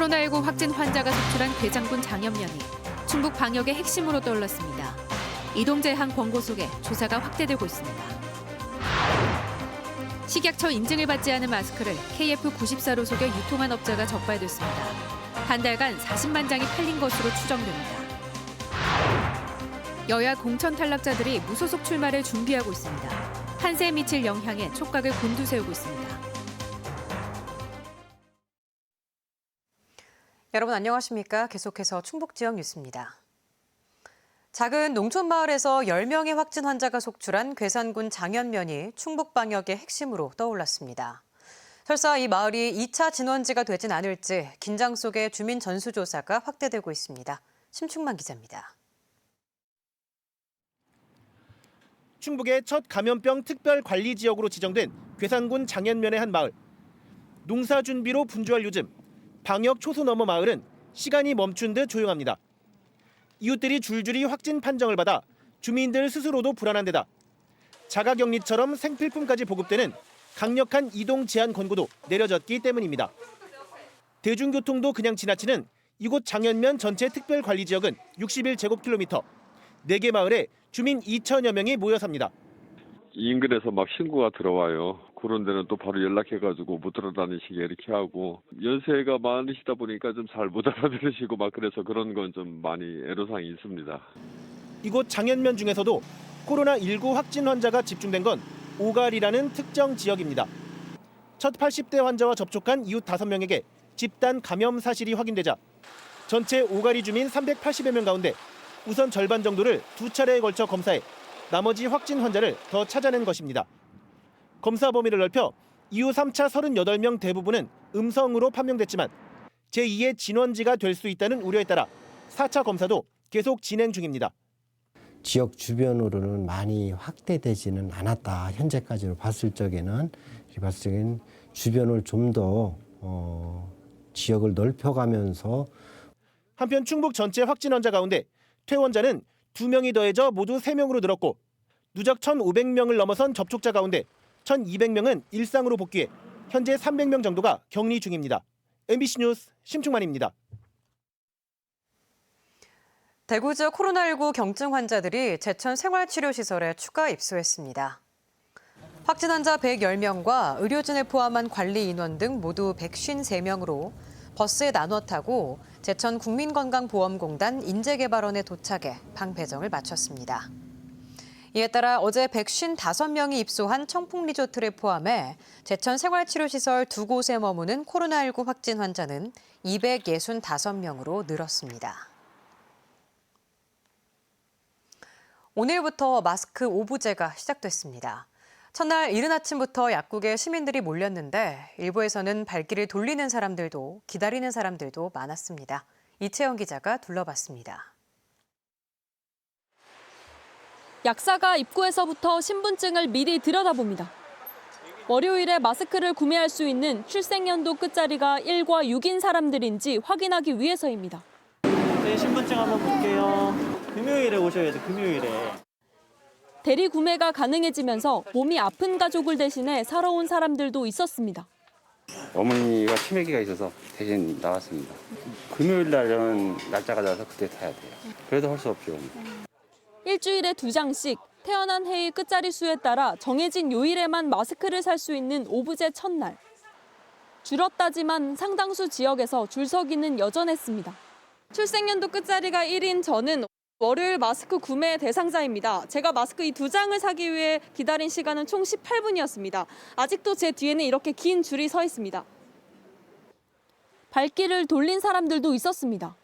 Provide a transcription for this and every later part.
코로나19 확진 환자가 속출한 괴산군 장염면이 충북 방역의 핵심으로 떠올랐습니다. 이동재한 권고 속에 조사가 확대되고 있습니다. 식약처 인증을 받지 않은 마스크를 KF94로 속여 유통한 업자가 적발됐습니다. 한 달간 40만 장이 팔린 것으로 추정됩니다. 여야 공천 탈락자들이 무소속 출마를 준비하고 있습니다. 판세에 미칠 영향에 촉각을 곤두세우고 있습니다. 여러분 안녕하십니까? 계속해서 충북 지역 뉴스입니다. 작은 농촌 마을에서 10명의 확진 환자가 속출한 괴산군 장염면이 충북 방역의 핵심으로 떠올랐습니다. 설사 이 마을이 2차 진원지가 되진 않을지 긴장 속에 주민 전수조사가 확대되고 있습니다. 심충만 기자입니다. 충북의 첫 감염병 특별관리지역으로 지정된 괴산군 장염면의 한 마을. 농사 준비로 분주할 요즘 방역 초소 너머 마을은 시간이 멈춘 듯 조용합니다. 이웃들이 줄줄이 확진 판정을 받아 주민들 스스로도 불안한 데다 자가격리처럼 생필품까지 보급되는 강력한 이동 제한 권고도 내려졌기 때문입니다. 대중교통도 그냥 지나치는 이곳 장염면 전체 특별관리지역은 61제곱킬로미터, 4개 마을에 주민 2천여 명이 모여 삽니다. 인근에서 막 신고가 들어와요. 그런 데는 또 바로 연락해가지고 못 들어다니시게 이렇게 하고, 연세가 많으시다 보니까 좀 잘 못 알아들으시고 막 그래서 그런 건 좀 많이 애로사항이 있습니다. 이곳 장염면 중에서도 코로나19 확진 환자가 집중된 건 오갈이라는 특정 지역입니다. 첫 80대 환자와 접촉한 이웃 5명에게 집단 감염 사실이 확인되자 전체 오갈이 주민 380여 명 가운데 우선 절반 정도를 2차례에 걸쳐 검사해 나머지 확진 환자를 더 찾아낸 것입니다. 검사 범위를 넓혀 이후 3차 38명 대부분은 음성으로 판명됐지만 제2의 진원지가 될 수 있다는 우려에 따라 4차 검사도 계속 진행 중입니다. 지역 주변으로는 많이 확대되지는 않았다. 현재까지로 봤을 적에는 주변을 좀 더 지역을 넓혀가면서. 한편 충북 전체 확진 환자 가운데 퇴원자는 2명이 더해져 모두 3명으로 늘었고 누적 1,500명을 넘어선 접촉자 가운데 1,200명은 일상으로 복귀해 현재 300명 정도가 격리 중입니다. MBC 뉴스 심충만입니다. 대구 지역 코로나19 경증 환자들이 제천 생활치료시설에 추가 입소했습니다. 확진 환자 110명과 의료진을 포함한 관리 인원 등 모두 153명으로 버스에 나눠 타고 제천 국민건강보험공단 인재개발원에 도착해 방 배정을 마쳤습니다. 이에 따라 어제 155명이 입소한 청풍리조트를 포함해 제천 생활치료시설 2곳에 머무는 코로나19 확진 환자는 265명으로 늘었습니다. 오늘부터 마스크 오부제가 시작됐습니다. 첫날 이른 아침부터 약국에 시민들이 몰렸는데 일부에서는 발길을 돌리는 사람들도 기다리는 사람들도 많았습니다. 이채영 기자가 둘러봤습니다. 약사가 입구에서부터 신분증을 미리 들여다봅니다. 월요일에 마스크를 구매할 수 있는 출생연도 끝자리가 1과 6인 사람들인지 확인하기 위해서입니다. 네, 신분증 한번 볼게요. 금요일에 오셔야죠, 금요일에. 대리 구매가 가능해지면서 몸이 아픈 가족을 대신해 사러 온 사람들도 있었습니다. 어머니가 치매기가 있어서 대신 나왔습니다. 금요일 날은 날짜가 나서 그때 타야 돼요. 그래도 할 수 없죠. 일주일에 2장씩 태어난 해의 끝자리 수에 따라 정해진 요일에만 마스크를 살 수 있는 오부제 첫날. 줄었다지만 상당수 지역에서 줄서기는 여전했습니다. 출생연도 끝자리가 1인 저는 월요일 마스크 구매 대상자입니다. 제가 마스크 이 2장을 사기 위해 기다린 시간은 총 18분이었습니다. 아직도 제 뒤에는 이렇게 긴 줄이 서 있습니다. 발길을 돌린 사람들도 있었습니다.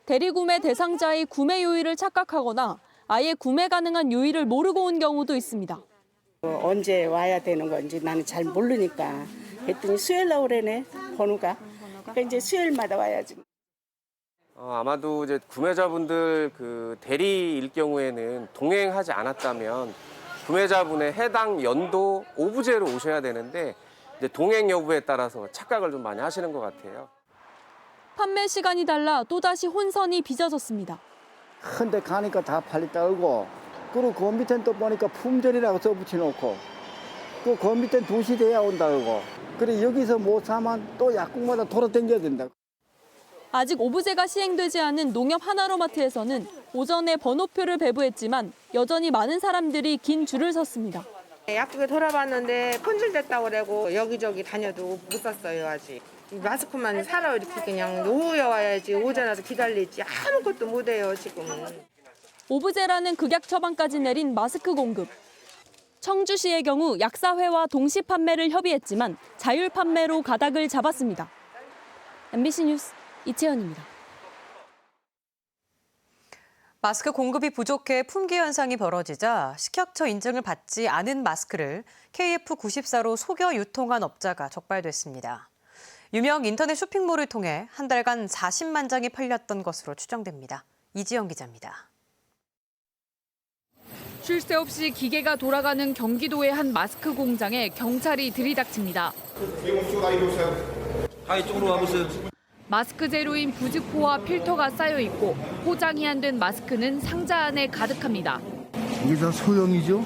대리구매 대상자의 구매 요일을 착각하거나 아예 구매 가능한 요일을 모르고 온 경우도 있습니다. 언제 와야 되는 건지 나는 잘 모르니까 그랬더니 수요일 나오래네, 번호가. 그러니까 이제 수요일마다 와야지. 아마도 이제 구매자분들 그 대리일 경우에는 동행하지 않았다면 구매자분의 해당 연도 오부제로 오셔야 되는데 이제 동행 여부에 따라서 착각을 좀 많이 하시는 것 같아요. 판매 시간이 달라 또다시 혼선이 빚어졌습니다. 근데 가니까 다 팔렸다 그러고 그리고 그 밑엔 또 보니까 품절이라고 써붙여놓고 또 그 밑엔 2시 돼야 온다 그러고 그래 여기서 못 사면 또 약국마다 돌아다녀야 된다. 아직 오브제가 시행되지 않은 농협 하나로마트에서는 오전에 번호표를 배부했지만 여전히 많은 사람들이 긴 줄을 섰습니다. 약국에 돌아봤는데 품절됐다고 그러고 여기저기 다녀도 못 샀어요 아직. 마스크만 사러 이렇게 그냥 오후에 와야지 오전에 와서 기다리지 아무것도 못해요 지금은. 오브제라는 극약 처방까지 내린 마스크 공급. 청주시의 경우 약사회와 동시 판매를 협의했지만 자율 판매로 가닥을 잡았습니다. MBC 뉴스 이채연입니다. 마스크 공급이 부족해 품귀 현상이 벌어지자 식약처 인증을 받지 않은 마스크를 KF94로 속여 유통한 업자가 적발됐습니다. 유명 인터넷 쇼핑몰을 통해 한 달간 40만 장이 팔렸던 것으로 추정됩니다. 이지영 기자입니다. 쉴 새 없이 기계가 돌아가는 경기도의 한 마스크 공장에 경찰이 들이닥칩니다. 이쪽으로 와보세요. 마스크 재료인 부직포와 필터가 쌓여 있고 포장이 안 된 마스크는 상자 안에 가득합니다. 이게 다 소형이죠?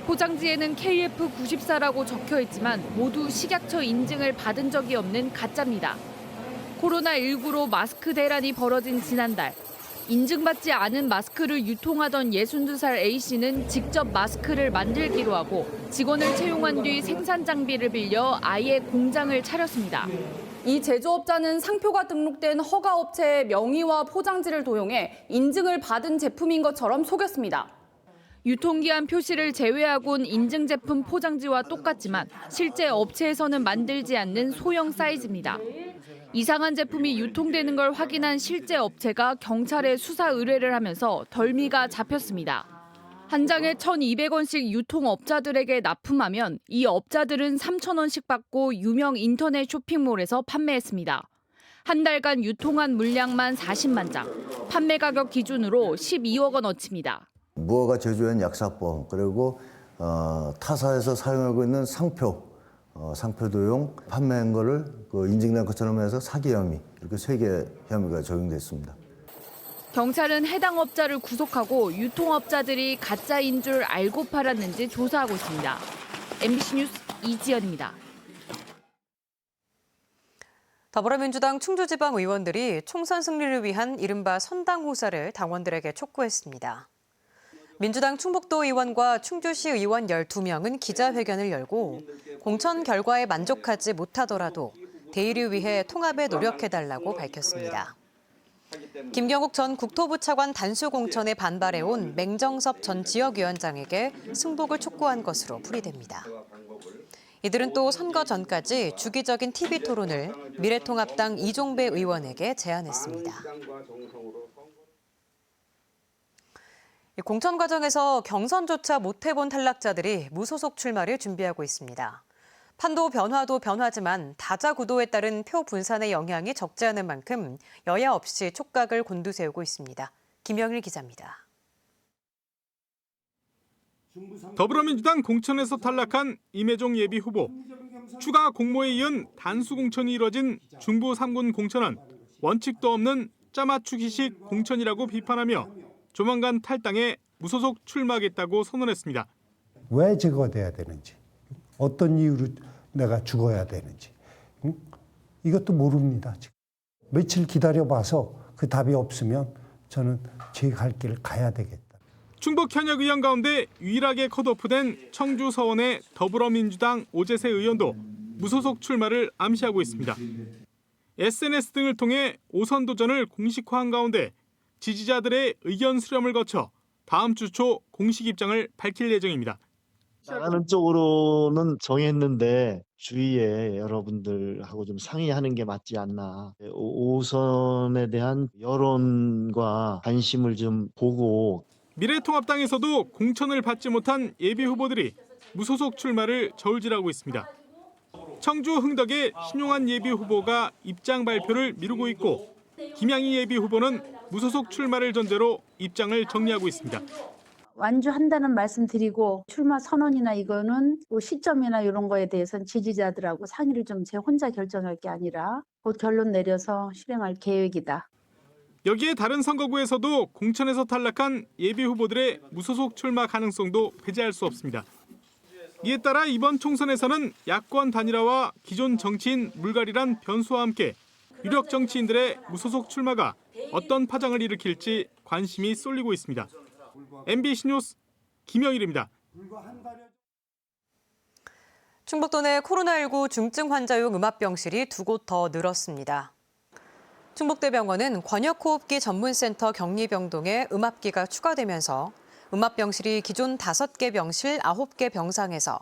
포장지에는 KF94라고 적혀 있지만 모두 식약처 인증을 받은 적이 없는 가짜입니다. 코로나19로 마스크 대란이 벌어진 지난달. 인증받지 않은 마스크를 유통하던 62살 A씨는 직접 마스크를 만들기로 하고 직원을 채용한 뒤 생산 장비를 빌려 아예 공장을 차렸습니다. 이 제조업자는 상표가 등록된 허가업체의 명의와 포장지를 도용해 인증을 받은 제품인 것처럼 속였습니다. 유통기한 표시를 제외하곤 인증 제품 포장지와 똑같지만 실제 업체에서는 만들지 않는 소형 사이즈입니다. 이상한 제품이 유통되는 걸 확인한 실제 업체가 경찰에 수사 의뢰를 하면서 덜미가 잡혔습니다. 한 장에 1,200원씩 유통업자들에게 납품하면 이 업자들은 3,000원씩 받고 유명 인터넷 쇼핑몰에서 판매했습니다. 한 달간 유통한 물량만 40만 장, 판매 가격 기준으로 12억 원어치입니다. 무허가 제조한 약사법, 그리고 타사에서 사용하고 있는 상표 도용, 판매한 거를 인증된 것처럼 해서 사기 혐의, 이렇게 3개 혐의가 적용됐습니다. 경찰은 해당 업자를 구속하고 유통업자들이 가짜인 줄 알고 팔았는지 조사하고 있습니다. MBC 뉴스 이지연입니다. 더불어민주당 충주지방 의원들이 총선 승리를 위한 이른바 선당후사를 당원들에게 촉구했습니다. 민주당 충북도 의원과 충주시 의원 12명은 기자회견을 열고 공천 결과에 만족하지 못하더라도 대의를 위해 통합에 노력해달라고 밝혔습니다. 김경욱 전 국토부 차관 단수 공천에 반발해온 맹정섭 전 지역위원장에게 승복을 촉구한 것으로 풀이됩니다. 이들은 또 선거 전까지 주기적인 TV 토론을 미래통합당 이종배 의원에게 제안했습니다. 공천 과정에서 경선조차 못 해본 탈락자들이 무소속 출마를 준비하고 있습니다. 판도 변화도 변화지만 다자 구도에 따른 표 분산의 영향이 적지 않은 만큼 여야 없이 촉각을 곤두세우고 있습니다. 김영일 기자입니다. 더불어민주당 공천에서 탈락한 임혜종 예비 후보. 추가 공모에 이은 단수 공천이 이뤄진 중부 3군 공천은 원칙도 없는 짜맞추기식 공천이라고 비판하며 조만간 탈당해 무소속 출마하겠다고 선언했습니다. 왜 제거가 돼야 되는지, 어떤 이유로 내가 죽어야 되는지, 이것도 모릅니다. 지금. 며칠 기다려봐서 그 답이 없으면 저는 제 갈 길 가야 되겠다. 충북 현역 의원 가운데 유일하게 컷오프된 청주 서원의 더불어민주당 오재세 의원도 무소속 출마를 암시하고 있습니다. SNS 등을 통해 오선 도전을 공식화한 가운데 지지자들의 의견 수렴을 거쳐 다음 주 초 공식 입장을 밝힐 예정입니다. 나가는 쪽으로는 정했는데 주위에 여러분들하고 좀 상의하는 게 맞지 않나. 오선에 대한 여론과 관심을 좀 보고. 미래통합당에서도 공천을 받지 못한 예비 후보들이 무소속 출마를 저울질하고 있습니다. 청주 흥덕의 신용환 예비 후보가 입장 발표를 미루고 있고 김양희 예비 후보는 무소속 출마를 전제로 입장을 정리하고 있습니다. 완주한다는 말씀드리고 출마 선언이나 이거는 뭐 시점이나 이런 거에 대해서는 지지자들하고 상의를 좀 제 혼자 결정할 게 아니라 곧 결론 내려서 실행할 계획이다. 여기에 다른 선거구에서도 공천에서 탈락한 예비 후보들의 무소속 출마 가능성도 배제할 수 없습니다. 이에 따라 이번 총선에서는 야권 단일화와 기존 정치인 물갈이란 변수와 함께 유력 정치인들의 무소속 출마가 어떤 파장을 일으킬지 관심이 쏠리고 있습니다. MBC 뉴스 김영일입니다. 충북도 내 코로나19 중증 환자용 음압병실이 2곳 더 늘었습니다. 충북대병원은 권역호흡기 전문센터 격리병동에 음압기가 추가되면서 음압병실이 기존 5개 병실 9개 병상에서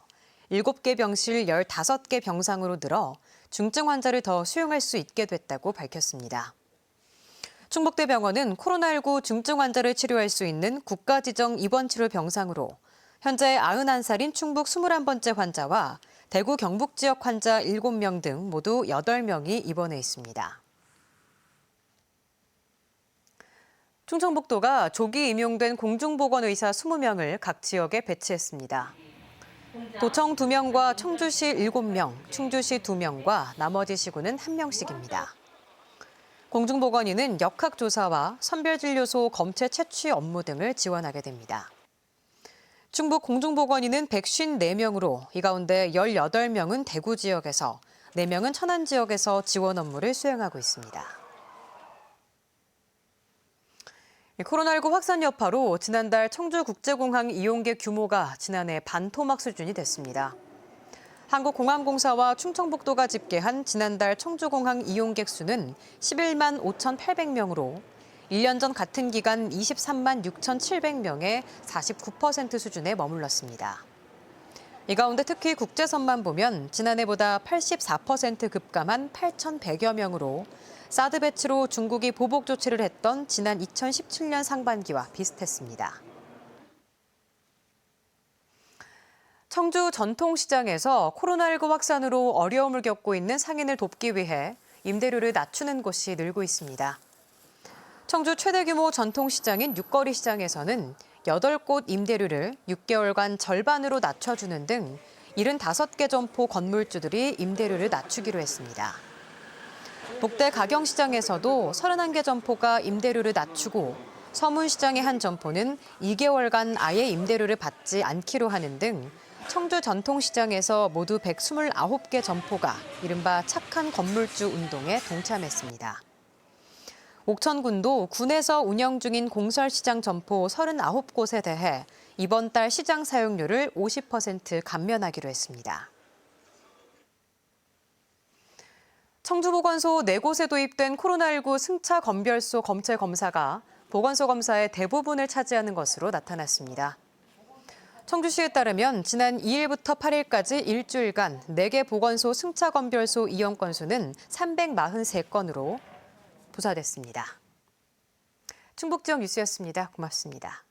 7개 병실 15개 병상으로 늘어 중증 환자를 더 수용할 수 있게 됐다고 밝혔습니다. 충북대병원은 코로나19 중증 환자를 치료할 수 있는 국가지정 입원치료 병상으로 현재 91살인 충북 21번째 환자와 대구 경북 지역 환자 7명 등 모두 8명이 입원해 있습니다. 충청북도가 조기 임용된 공중보건의사 20명을 각 지역에 배치했습니다. 도청 2명과 청주시 7명, 충주시 2명과 나머지 시군은 1명씩입니다. 공중보건의는 역학조사와 선별진료소 검체 채취 업무 등을 지원하게 됩니다. 충북 공중보건의는 154명으로 이 가운데 18명은 대구 지역에서 4명은 천안 지역에서 지원 업무를 수행하고 있습니다. 코로나19 확산 여파로 지난달 청주국제공항 이용객 규모가 지난해 반토막 수준이 됐습니다. 한국공항공사와 충청북도가 집계한 지난달 청주공항 이용객 수는 11만 5,800명으로 1년 전 같은 기간 23만 6,700명의 49% 수준에 머물렀습니다. 이 가운데 특히 국제선만 보면 지난해보다 84% 급감한 8,100여 명으로 사드 배치로 중국이 보복 조치를 했던 지난 2017년 상반기와 비슷했습니다. 청주 전통시장에서 코로나19 확산으로 어려움을 겪고 있는 상인을 돕기 위해 임대료를 낮추는 곳이 늘고 있습니다. 청주 최대 규모 전통시장인 육거리 시장에서는 8곳 임대료를 6개월간 절반으로 낮춰주는 등 75개 점포 건물주들이 임대료를 낮추기로 했습니다. 복대 가경시장에서도 31개 점포가 임대료를 낮추고 서문시장의 한 점포는 2개월간 아예 임대료를 받지 않기로 하는 등 청주 전통시장에서 모두 129개 점포가 이른바 착한 건물주 운동에 동참했습니다. 옥천군도 군에서 운영 중인 공설시장 점포 39곳에 대해 이번 달 시장 사용료를 50% 감면하기로 했습니다. 청주보건소 4곳에 도입된 코로나19 승차 검별소 검체 검사가 보건소 검사의 대부분을 차지하는 것으로 나타났습니다. 청주시에 따르면 지난 2일부터 8일까지 일주일간 4개 보건소 승차 검별소 이용 건수는 343건으로 부사됐습니다. 충북지역 뉴스였습니다. 고맙습니다.